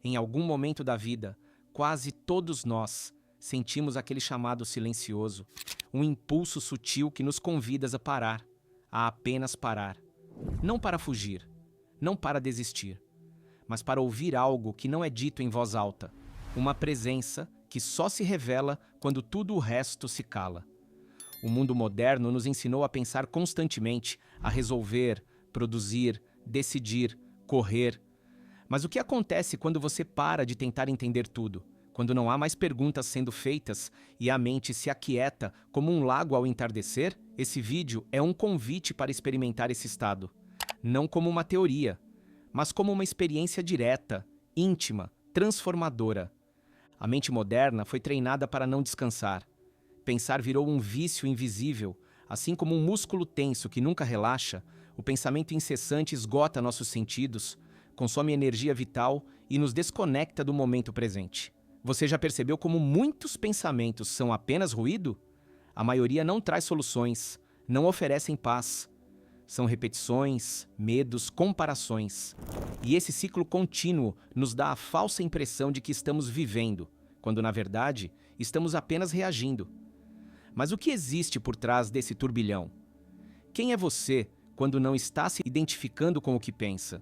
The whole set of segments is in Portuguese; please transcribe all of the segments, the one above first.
Em algum momento da vida, quase todos nós sentimos aquele chamado silencioso, um impulso sutil que nos convida a parar, a apenas parar. Não para fugir, não para desistir, mas para ouvir algo que não é dito em voz alta, uma presença que só se revela quando tudo o resto se cala. O mundo moderno nos ensinou a pensar constantemente, a resolver, produzir, decidir, correr. Mas o que acontece quando você para de tentar entender tudo? Quando não há mais perguntas sendo feitas e a mente se aquieta como um lago ao entardecer? Esse vídeo é um convite para experimentar esse estado. Não como uma teoria, mas como uma experiência direta, íntima, transformadora. A mente moderna foi treinada para não descansar. Pensar virou um vício invisível. Assim como um músculo tenso que nunca relaxa, o pensamento incessante esgota nossos sentidos, consome energia vital e nos desconecta do momento presente. Você já percebeu como muitos pensamentos são apenas ruído? A maioria não traz soluções, não oferecem paz. São repetições, medos, comparações. E esse ciclo contínuo nos dá a falsa impressão de que estamos vivendo, quando na verdade estamos apenas reagindo. Mas o que existe por trás desse turbilhão? Quem é você quando não está se identificando com o que pensa?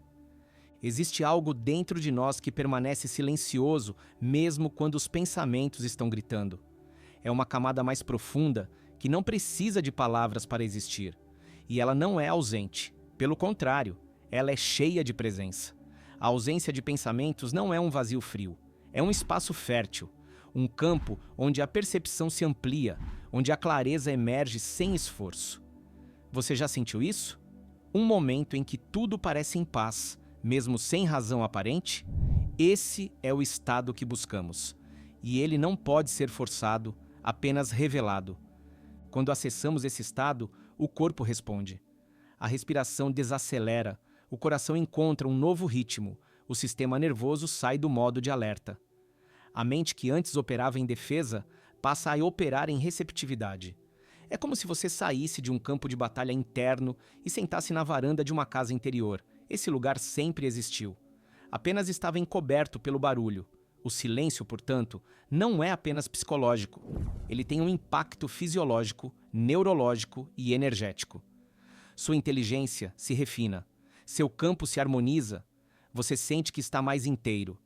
Existe algo dentro de nós que permanece silencioso mesmo quando os pensamentos estão gritando. É uma camada mais profunda que não precisa de palavras para existir. E ela não é ausente. Pelo contrário, ela é cheia de presença. A ausência de pensamentos não é um vazio frio. É um espaço fértil. Um campo onde a percepção se amplia, onde a clareza emerge sem esforço. Você já sentiu isso? Um momento em que tudo parece em paz, mesmo sem razão aparente? Esse é o estado que buscamos. E ele não pode ser forçado, apenas revelado. Quando acessamos esse estado, o corpo responde. A respiração desacelera, o coração encontra um novo ritmo, o sistema nervoso sai do modo de alerta. A mente que antes operava em defesa passa a operar em receptividade. É como se você saísse de um campo de batalha interno e sentasse na varanda de uma casa interior. Esse lugar sempre existiu. Apenas estava encoberto pelo barulho. O silêncio, portanto, não é apenas psicológico. Ele tem um impacto fisiológico, neurológico e energético. Sua inteligência se refina. Seu campo se harmoniza. Você sente que está mais inteiro.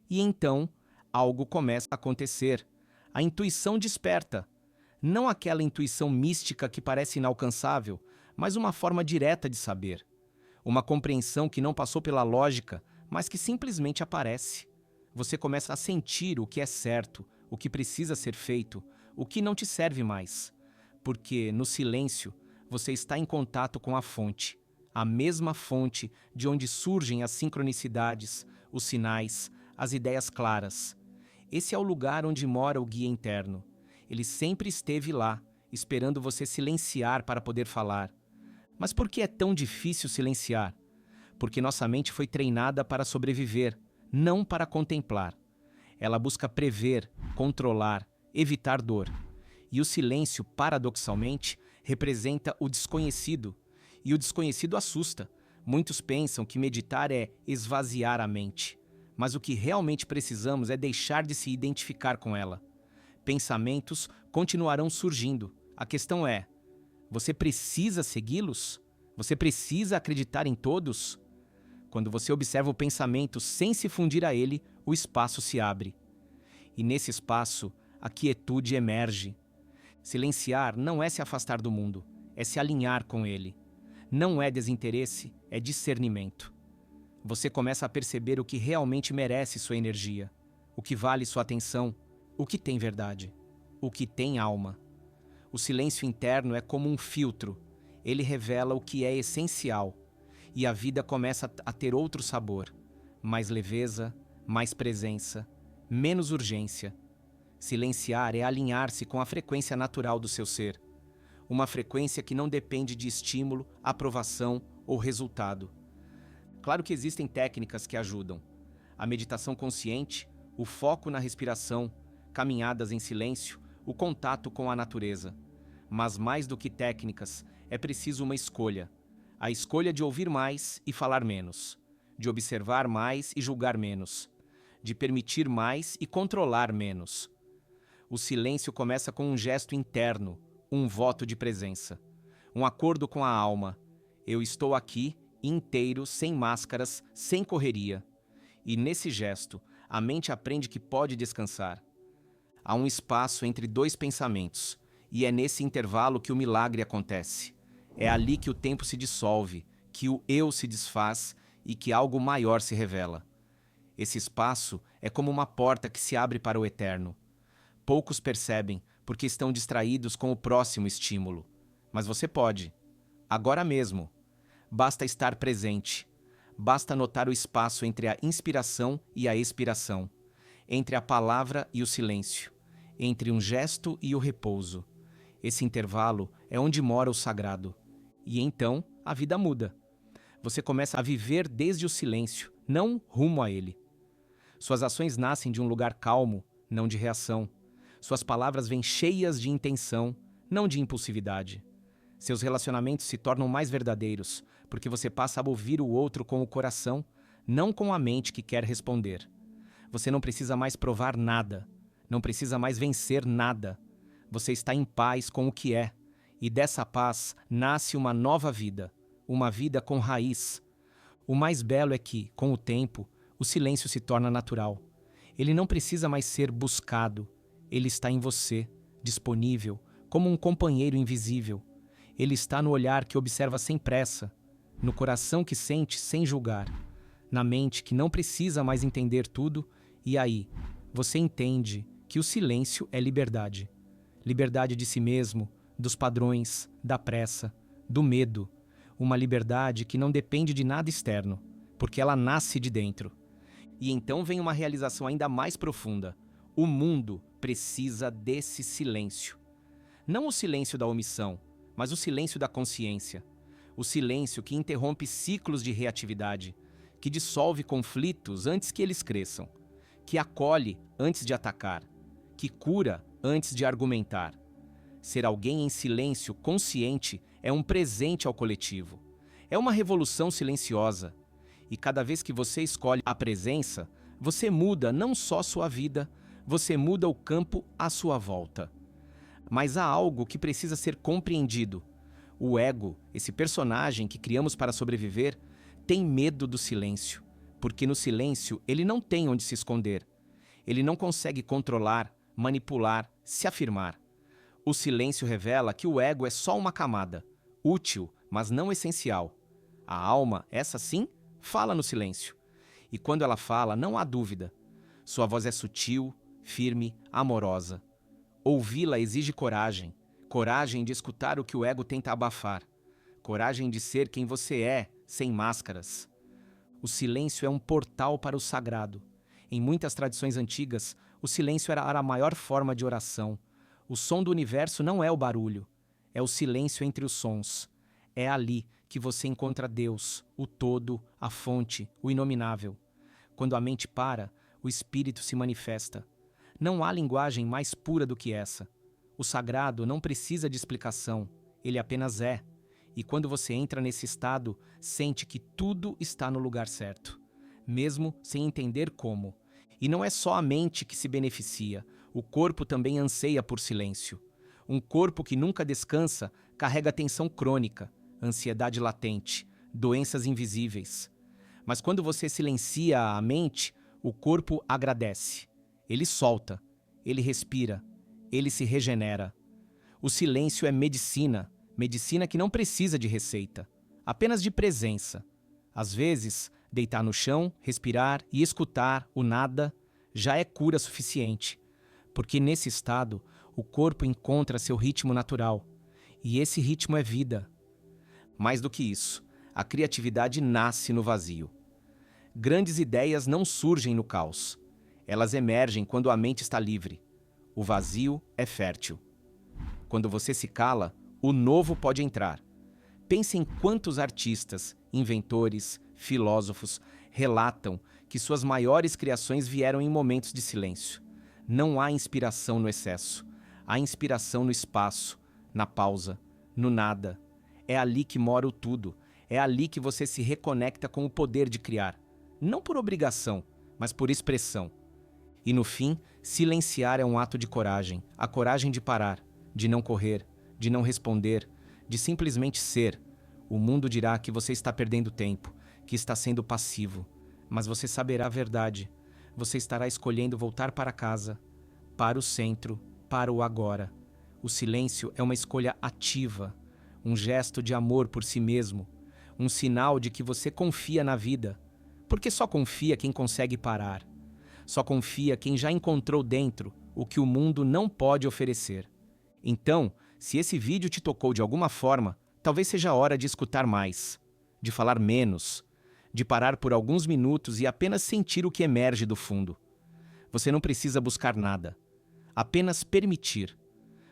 E então, algo começa a acontecer. A intuição desperta. Não aquela intuição mística que parece inalcançável, mas uma forma direta de saber. Uma compreensão que não passou pela lógica, mas que simplesmente aparece. Você começa a sentir o que é certo, o que precisa ser feito, o que não te serve mais. Porque, no silêncio, você está em contato com a fonte. A mesma fonte de onde surgem as sincronicidades, os sinais, as ideias claras. Esse é o lugar onde mora o guia interno. Ele sempre esteve lá, esperando você silenciar para poder falar. Mas por que é tão difícil silenciar? Porque nossa mente foi treinada para sobreviver, não para contemplar. Ela busca prever, controlar, evitar dor. E o silêncio, paradoxalmente, representa o desconhecido. E o desconhecido assusta. Muitos pensam que meditar é esvaziar a mente. Mas o que realmente precisamos é deixar de se identificar com ela. Pensamentos continuarão surgindo. A questão é: você precisa segui-los? Você precisa acreditar em todos? Quando você observa o pensamento sem se fundir a ele, o espaço se abre. E nesse espaço, a quietude emerge. Silenciar não é se afastar do mundo, é se alinhar com ele. Não é desinteresse, é discernimento. Você começa a perceber o que realmente merece sua energia, o que vale sua atenção, o que tem verdade, o que tem alma. O silêncio interno é como um filtro. Ele revela o que é essencial. E a vida começa a ter outro sabor. Mais leveza, mais presença, menos urgência. Silenciar é alinhar-se com a frequência natural do seu ser. Uma frequência que não depende de estímulo, aprovação ou resultado. Claro que existem técnicas que ajudam. A meditação consciente, o foco na respiração, caminhadas em silêncio, o contato com a natureza. Mas mais do que técnicas, é preciso uma escolha. A escolha de ouvir mais e falar menos. De observar mais e julgar menos. de permitir mais e controlar menos. O silêncio começa com um gesto interno, um voto de presença, um acordo com a alma. Eu estou aqui, inteiro, sem máscaras, sem correria. E nesse gesto, a mente aprende que pode descansar. Há um espaço entre dois pensamentos, e é nesse intervalo que o milagre acontece. É ali que o tempo se dissolve, que o eu se desfaz e que algo maior se revela. Esse espaço é como uma porta que se abre para o eterno. Poucos percebem porque estão distraídos com o próximo estímulo. Mas você pode. Agora mesmo. Basta estar presente. Basta notar o espaço entre a inspiração e a expiração, entre a palavra e o silêncio, entre um gesto e o repouso. Esse intervalo é onde mora o sagrado. E então a vida muda. Você começa a viver desde o silêncio, não rumo a ele. Suas ações nascem de um lugar calmo, não de reação. Suas palavras vêm cheias de intenção, não de impulsividade. Seus relacionamentos se tornam mais verdadeiros, porque você passa a ouvir o outro com o coração, não com a mente que quer responder. Você não precisa mais provar nada, não precisa mais vencer nada. Você está em paz com o que é, e dessa paz nasce uma nova vida, uma vida com raiz. O mais belo é que, com o tempo, o silêncio se torna natural. Ele não precisa mais ser buscado. Ele está em você, disponível, como um companheiro invisível. Ele está no olhar que observa sem pressa, no coração que sente sem julgar, na mente que não precisa mais entender tudo, e aí você entende que o silêncio é liberdade. Liberdade de si mesmo, dos padrões, da pressa, do medo. Uma liberdade que não depende de nada externo, porque ela nasce de dentro. E então vem uma realização ainda mais profunda. O mundo precisa desse silêncio. Não o silêncio da omissão, mas o silêncio da consciência. O silêncio que interrompe ciclos de reatividade, que dissolve conflitos antes que eles cresçam, que acolhe antes de atacar, que cura antes de argumentar. Ser alguém em silêncio consciente é um presente ao coletivo. É uma revolução silenciosa. E cada vez que você escolhe a presença, você muda não só sua vida, você muda o campo à sua volta. Mas há algo que precisa ser compreendido. O ego, esse personagem que criamos para sobreviver, tem medo do silêncio, porque no silêncio ele não tem onde se esconder. Ele não consegue controlar, manipular, se afirmar. O silêncio revela que o ego é só uma camada, útil, mas não essencial. A alma, essa sim, fala no silêncio. E quando ela fala, não há dúvida. Sua voz é sutil, firme, amorosa. Ouvi-la exige coragem. Coragem de escutar o que o ego tenta abafar. Coragem de ser quem você é, sem máscaras. O silêncio é um portal para o sagrado. Em muitas tradições antigas, o silêncio era a maior forma de oração. O som do universo não é o barulho, é o silêncio entre os sons. É ali que você encontra Deus, o todo, a fonte, o inominável. Quando a mente para, o espírito se manifesta. Não há linguagem mais pura do que essa. O sagrado não precisa de explicação, ele apenas é. E quando você entra nesse estado, sente que tudo está no lugar certo, mesmo sem entender como. E não é só a mente que se beneficia, o corpo também anseia por silêncio. Um corpo que nunca descansa carrega tensão crônica, ansiedade latente, doenças invisíveis. Mas quando você silencia a mente, o corpo agradece. Ele solta, ele respira, ele se regenera. O silêncio é medicina, medicina que não precisa de receita, apenas de presença. Às vezes, deitar no chão, respirar e escutar o nada já é cura suficiente, porque nesse estado o corpo encontra seu ritmo natural, e esse ritmo é vida. Mais do que isso, a criatividade nasce no vazio. Grandes ideias não surgem no caos. Elas emergem quando a mente está livre. O vazio é fértil. Quando você se cala, o novo pode entrar. Pense em quantos artistas, inventores, filósofos relatam que suas maiores criações vieram em momentos de silêncio. Não há inspiração no excesso. Há inspiração no espaço, na pausa, no nada. É ali que mora o tudo. É ali que você se reconecta com o poder de criar. Não por obrigação, mas por expressão. E no fim, silenciar é um ato de coragem, a coragem de parar, de não correr, de não responder, de simplesmente ser. O mundo dirá que você está perdendo tempo, que está sendo passivo, mas você saberá a verdade. Você estará escolhendo voltar para casa, para o centro, para o agora. O silêncio é uma escolha ativa, um gesto de amor por si mesmo, um sinal de que você confia na vida, porque só confia quem consegue parar. Só confia quem já encontrou dentro o que o mundo não pode oferecer. Então, se esse vídeo te tocou de alguma forma, talvez seja a hora de escutar mais, de falar menos, de parar por alguns minutos e apenas sentir o que emerge do fundo. Você não precisa buscar nada, apenas permitir.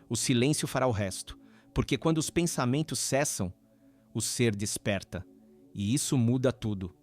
O silêncio fará o resto, porque quando os pensamentos cessam, o ser desperta, e isso muda tudo.